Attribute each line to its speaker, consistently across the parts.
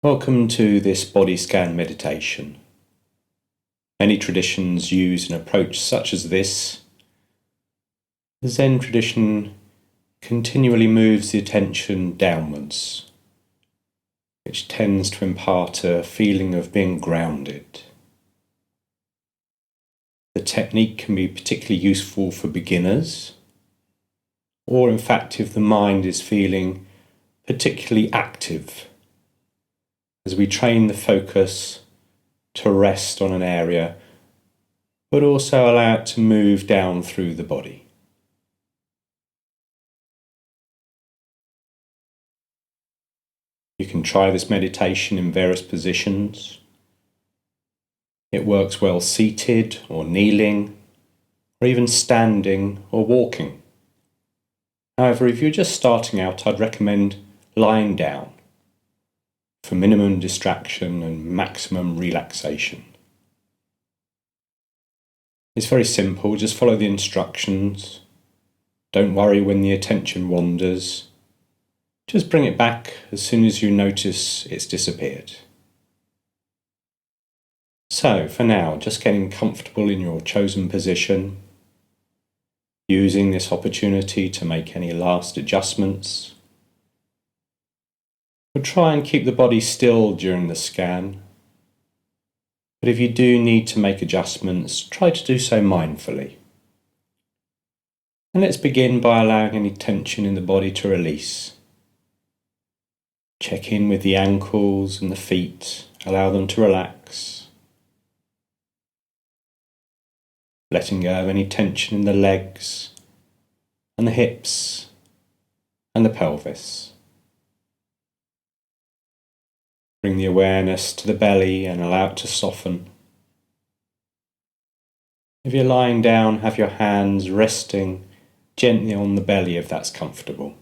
Speaker 1: Welcome to this body scan meditation. Many traditions use an approach such as this. The Zen tradition continually moves the attention downwards, which tends to impart a feeling of being grounded. The technique can be particularly useful for beginners, or in fact if the mind is feeling particularly active, as we train the focus to rest on an area, but also allow it to move down through the body. You can try this meditation in various positions. It works well seated or kneeling, or even standing or walking. However, if you're just starting out, I'd recommend lying down for minimum distraction and maximum relaxation. It's very simple, just follow the instructions. Don't worry when the attention wanders. Just bring it back as soon as you notice it's disappeared. So, for now, just getting comfortable in your chosen position, using this opportunity to make any last adjustments. But try and keep the body still during the scan. But if you do need to make adjustments, try to do so mindfully. And let's begin by allowing any tension in the body to release. Check in with the ankles and the feet, allow them to relax. Letting go of any tension in the legs and the hips and the pelvis. Bring the awareness to the belly and allow it to soften. If you're lying down, have your hands resting gently on the belly if that's comfortable.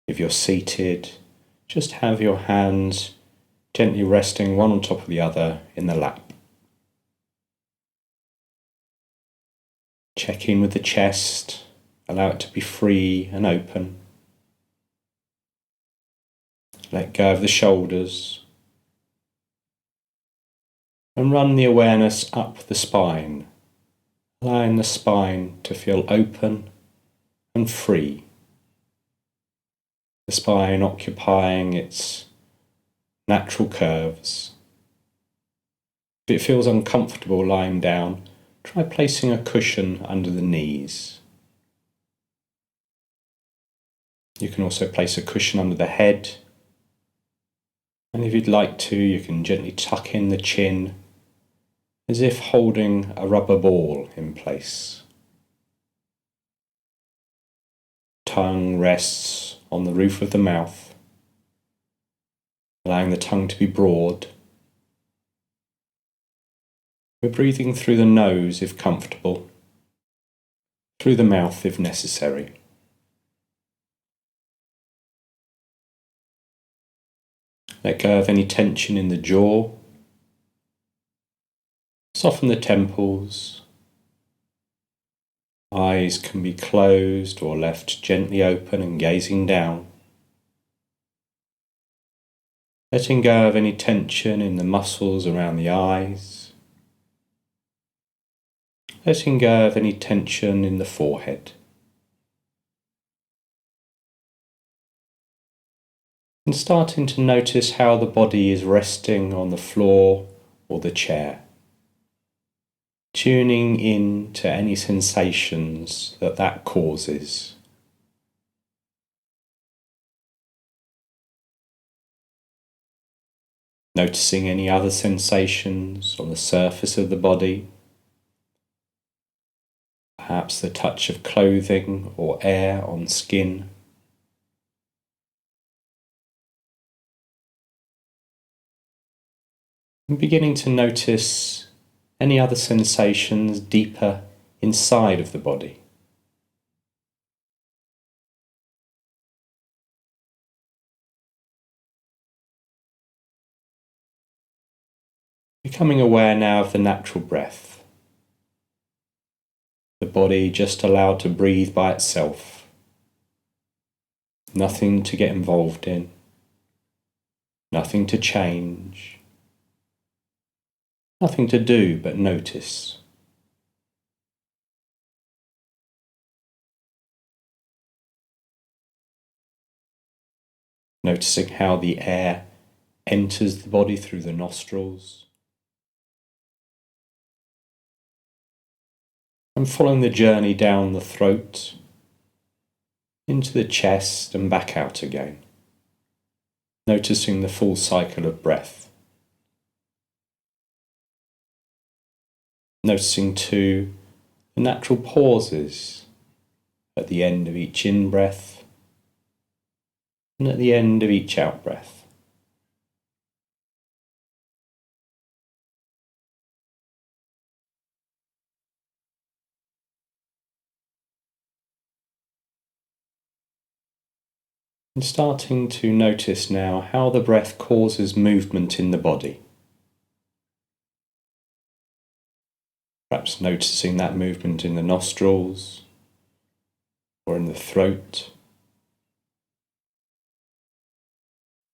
Speaker 1: If you're seated, just have your hands gently resting one on top of the other in the lap. Check in with the chest, allow it to be free and open. Let go of the shoulders and run the awareness up the spine, allowing the spine to feel open and free. The spine occupying its natural curves. If it feels uncomfortable lying down, try placing a cushion under the knees. You can also place a cushion under the head. And if you'd like to, you can gently tuck in the chin as if holding a rubber ball in place. Tongue rests on the roof of the mouth, allowing the tongue to be broad. We're breathing through the nose if comfortable, through the mouth if necessary. Let go of any tension in the jaw. Soften the temples. Eyes can be closed or left gently open and gazing down. Letting go of any tension in the muscles around the eyes. Letting go of any tension in the forehead. And starting to notice how the body is resting on the floor or the chair. Tuning in to any sensations that causes. Noticing any other sensations on the surface of the body. Perhaps the touch of clothing or air on skin. And beginning to notice any other sensations deeper inside of the body. Becoming aware now of the natural breath. The body just allowed to breathe by itself. Nothing to get involved in, nothing to change, nothing to do but notice. Noticing how the air enters the body through the nostrils, and following the journey down the throat, into the chest and back out again, noticing the full cycle of breath. Noticing too the natural pauses at the end of each in-breath and at the end of each out-breath. And starting to notice now how the breath causes movement in the body. Perhaps noticing that movement in the nostrils or in the throat.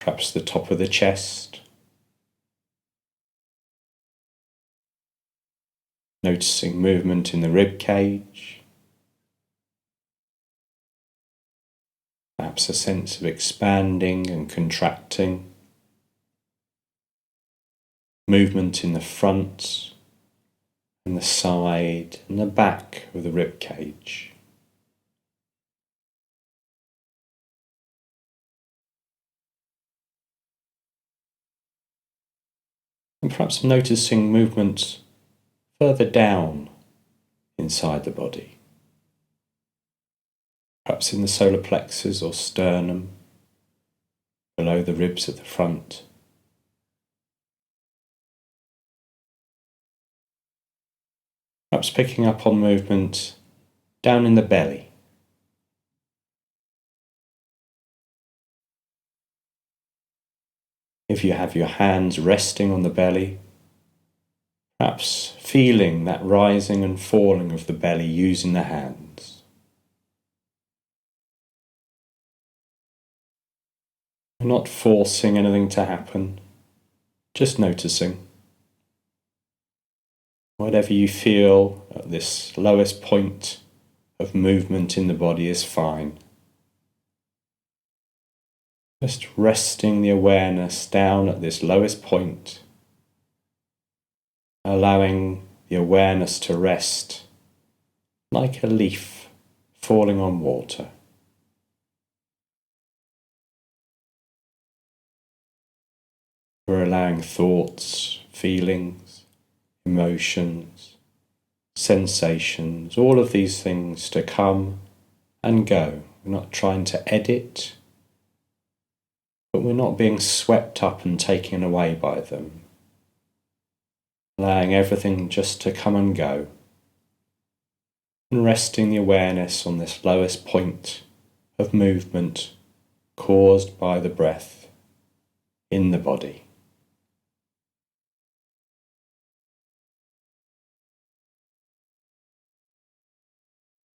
Speaker 1: Perhaps the top of the chest. Noticing movement in the rib cage. Perhaps a sense of expanding and contracting. Movement in the front and the side and the back of the rib cage. And perhaps noticing movement further down inside the body. Perhaps in the solar plexus or sternum, below the ribs at the front. Perhaps picking up on movement down in the belly. If you have your hands resting on the belly, perhaps feeling that rising and falling of the belly using the hands. Not forcing anything to happen, just noticing. Whatever you feel at this lowest point of movement in the body is fine. Just resting the awareness down at this lowest point, allowing the awareness to rest like a leaf falling on water. We're allowing thoughts, feelings, emotions, sensations, all of these things to come and go. We're not trying to edit, but we're not being swept up and taken away by them. Allowing everything just to come and go, and resting the awareness on this lowest point of movement caused by the breath in the body.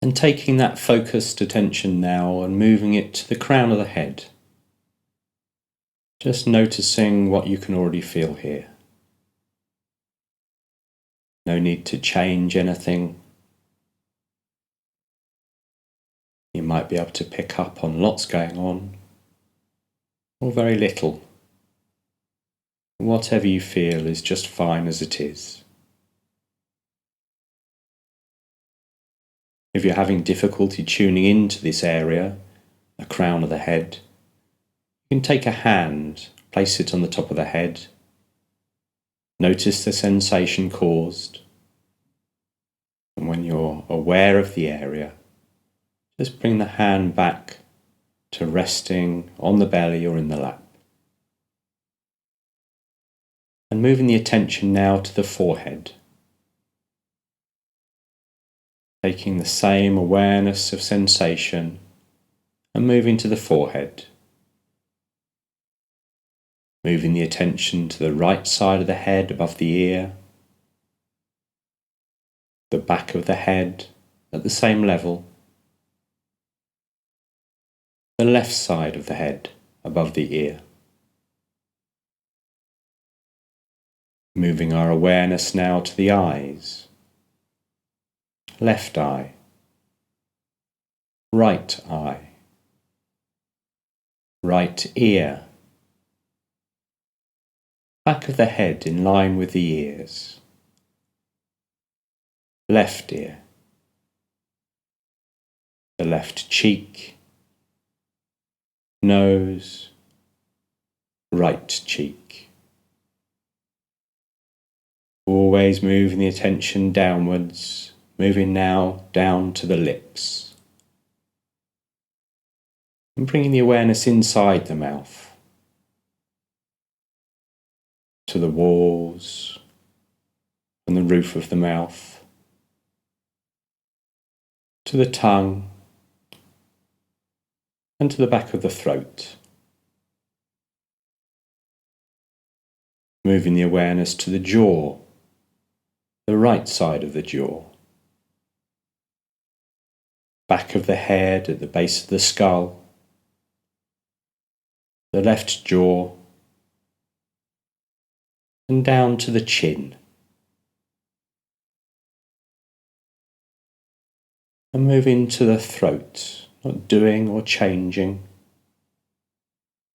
Speaker 1: And taking that focused attention now and moving it to the crown of the head. Just noticing what you can already feel here. No need to change anything. You might be able to pick up on lots going on, or very little. Whatever you feel is just fine as it is. If you're having difficulty tuning into this area, the crown of the head, you can take a hand, place it on the top of the head. Notice the sensation caused. And when you're aware of the area, just bring the hand back to resting on the belly or in the lap. And moving the attention now to the forehead. Taking the same awareness of sensation and moving to the forehead. Moving the attention to the right side of the head above the ear, the back of the head at the same level, the left side of the head above the ear. Moving our awareness now to the eyes. Left eye, right eye, right ear, back of the head in line with the ears, left ear, the left cheek, nose, right cheek. Always moving the attention downwards, moving now down to the lips. And bringing the awareness inside the mouth, to the walls and the roof of the mouth, to the tongue and to the back of the throat. Moving the awareness to the jaw, the right side of the jaw, back of the head at the base of the skull, the left jaw, and down to the chin. And moving to the throat, not doing or changing.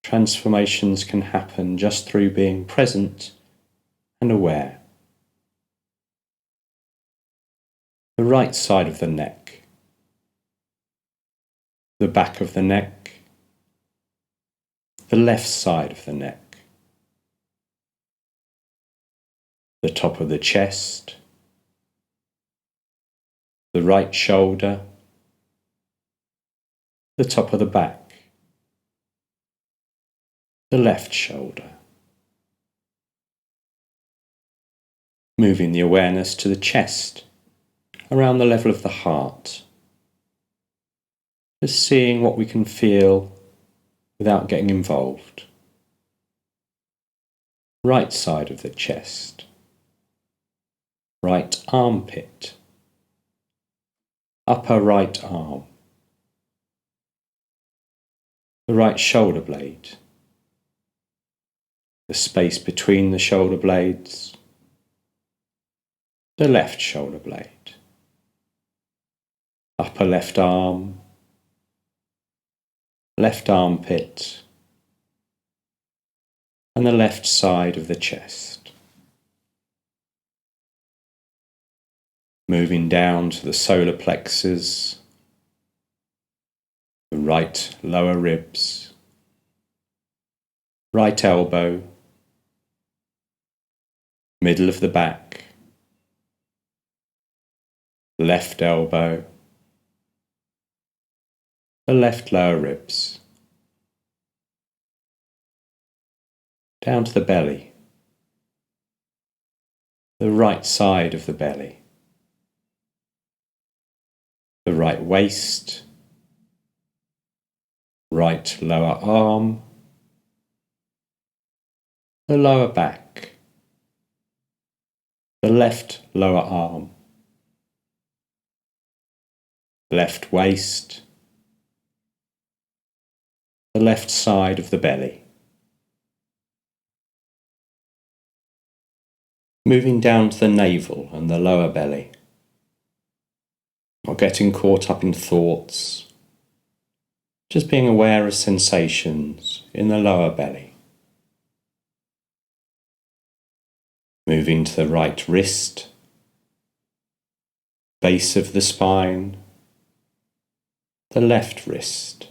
Speaker 1: Transformations can happen just through being present and aware. The right side of the neck, the back of the neck, the left side of the neck, the top of the chest, the right shoulder, the top of the back, the left shoulder. Moving the awareness to the chest, around the level of the heart. Just seeing what we can feel without getting involved. Right side of the chest, right armpit, upper right arm, the right shoulder blade, the space between the shoulder blades, the left shoulder blade, upper left arm, left armpit, and the left side of the chest. Moving down to the solar plexus, the right lower ribs, right elbow, middle of the back, left elbow, the left lower ribs, down to the belly, the right side of the belly, the right waist, right lower arm, the lower back, the left lower arm, left waist, the left side of the belly. Moving down to the navel and the lower belly, not getting caught up in thoughts, just being aware of sensations in the lower belly. Moving to the right wrist, base of the spine, the left wrist,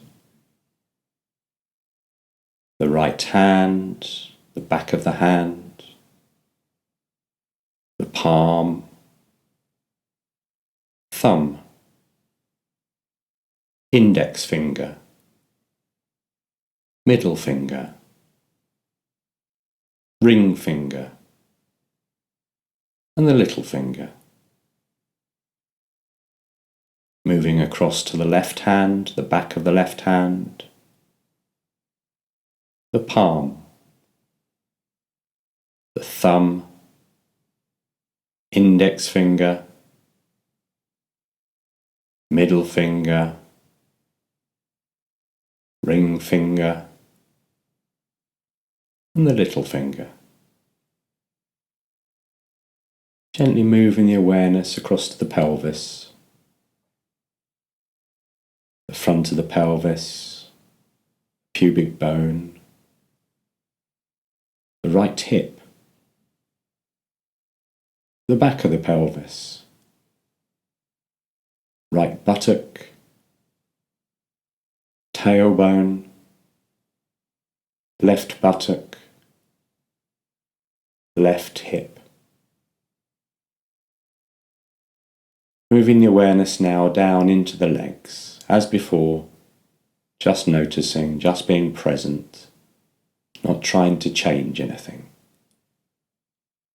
Speaker 1: the right hand, the back of the hand, the palm, thumb, index finger, middle finger, ring finger, and the little finger. Moving across to the left hand, the back of the left hand, the palm, the thumb, index finger, middle finger, ring finger, and the little finger. Gently moving the awareness across to the pelvis, the front of the pelvis, pubic bone, the right hip, the back of the pelvis, right buttock, tailbone, left buttock, left hip. Moving the awareness now down into the legs, as before, just noticing, just being present, not trying to change anything.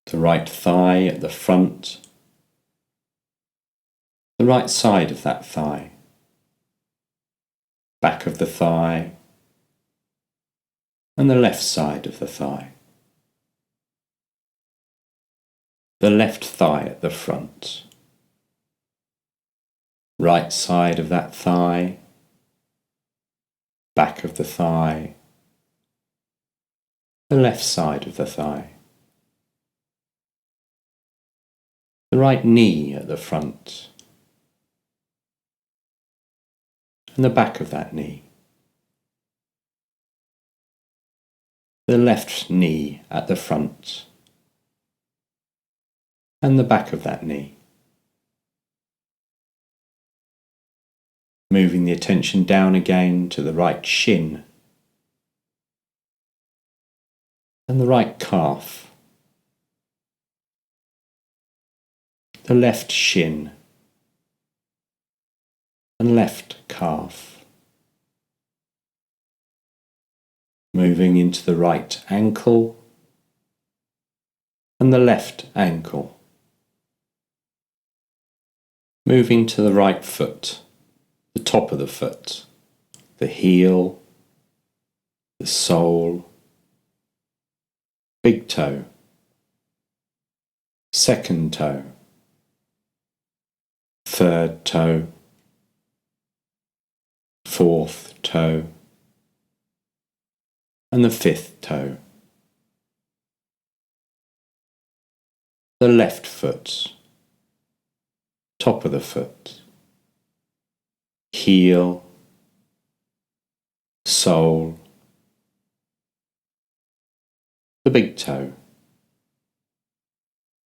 Speaker 1: The right thigh at the front, the right side of that thigh, back of the thigh, and the left side of the thigh. The left thigh at the front, right side of that thigh, back of the thigh, the left side of the thigh. The right knee at the front, and the back of that knee. The left knee at the front, and the back of that knee. Moving the attention down again to the right shin and the right calf, the left shin and left calf. Moving into the right ankle and the left ankle. Moving to the right foot, the top of the foot, the heel, the sole, big toe, second toe, third toe, fourth toe, and the fifth toe. The left foot, top of the foot, heel, sole, the big toe,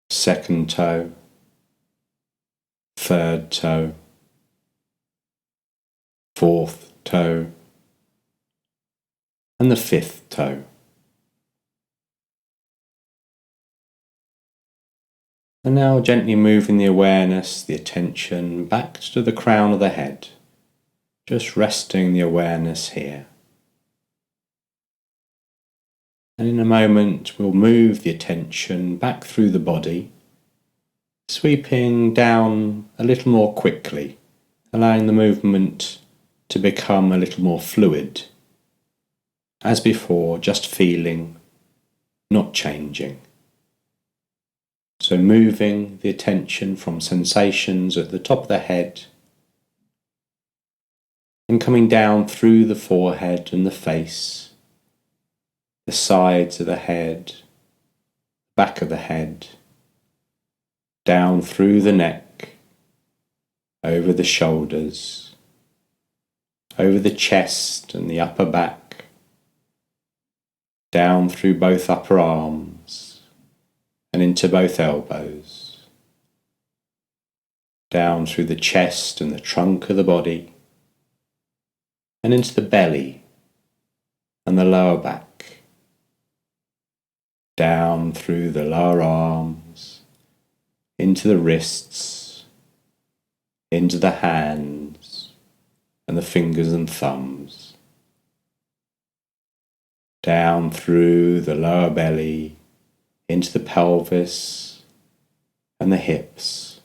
Speaker 1: second toe, third toe, fourth toe, and the fifth toe. And now gently moving the awareness, the attention back to the crown of the head, just resting the awareness here. And in a moment we'll move the attention back through the body, sweeping down a little more quickly, allowing the movement to become a little more fluid. As before, just feeling, not changing. So moving the attention from sensations at the top of the head and coming down through the forehead and the face, the sides of the head, back of the head, down through the neck, over the shoulders, over the chest and the upper back, down through both upper arms and into both elbows, down through the chest and the trunk of the body, and into the belly and the lower back, down through the lower arms, into the wrists, into the hands and the fingers and thumbs, down through the lower belly, into the pelvis and the hips,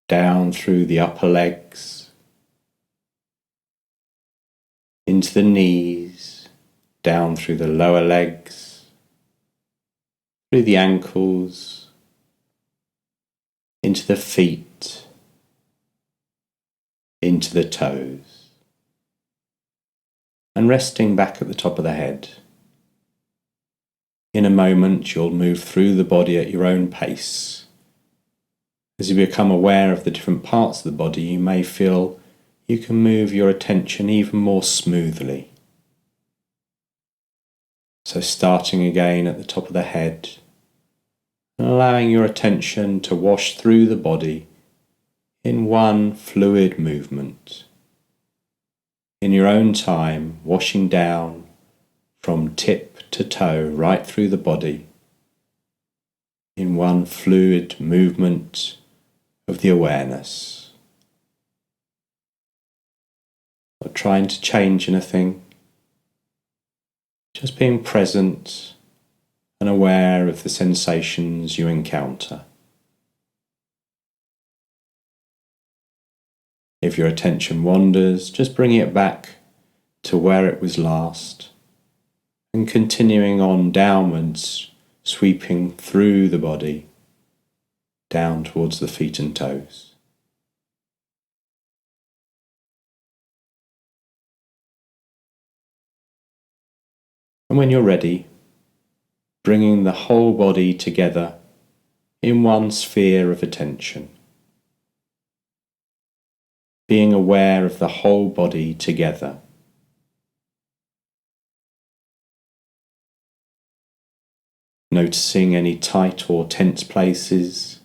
Speaker 1: down through the upper legs, into the knees, down through the lower legs, through the ankles, into the feet, into the toes. and resting back at the top of the head. In a moment, you'll move through the body at your own pace. As you become aware of the different parts of the body, you may feel you can move your attention even more smoothly. So starting again at the top of the head, and allowing your attention to wash through the body in one fluid movement. In your own time, washing down from tip to toe right through the body in one fluid movement of the awareness. Not trying to change anything, just being present and aware of the sensations you encounter. If your attention wanders, just bringing it back to where it was last and continuing on downwards, sweeping through the body, down towards the feet and toes. And when you're ready, bringing the whole body together in one sphere of attention. Being aware of the whole body together. Noticing any tight or tense places.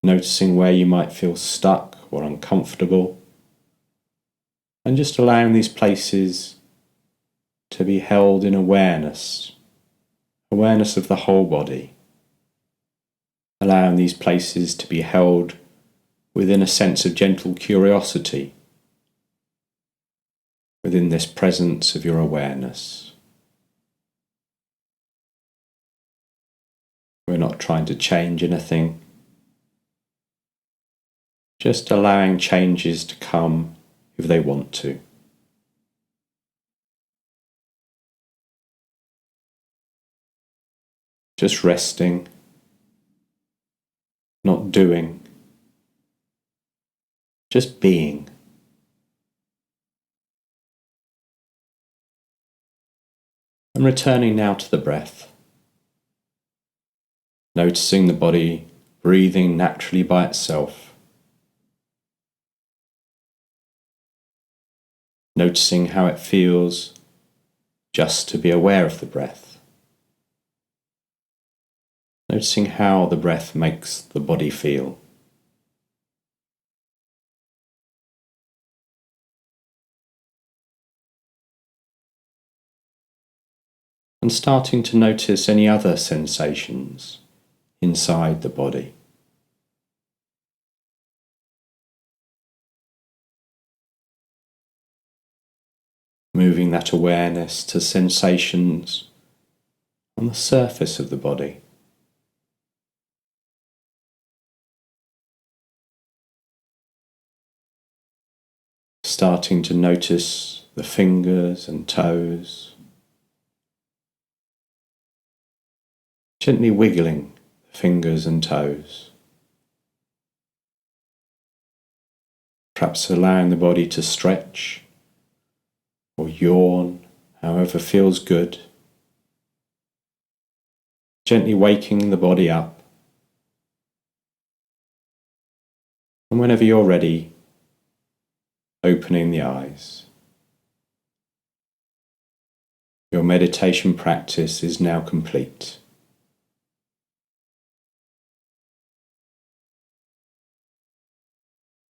Speaker 1: Noticing where you might feel stuck or uncomfortable. And just allowing these places to be held in awareness of the whole body. Allowing these places to be held within a sense of gentle curiosity, within this presence of your awareness. We're not trying to change anything, just allowing changes to come if they want to. Just resting, not doing, just being. And returning now to the breath. Noticing the body breathing naturally by itself. Noticing how it feels just to be aware of the breath. Noticing how the breath makes the body feel. And starting to notice any other sensations inside the body. Moving that awareness to sensations on the surface of the body. Starting to notice the fingers and toes. Gently wiggling the fingers and toes. Perhaps allowing the body to stretch or yawn, however feels good. Gently waking the body up. And whenever you're ready, opening the eyes. Your meditation practice is now complete.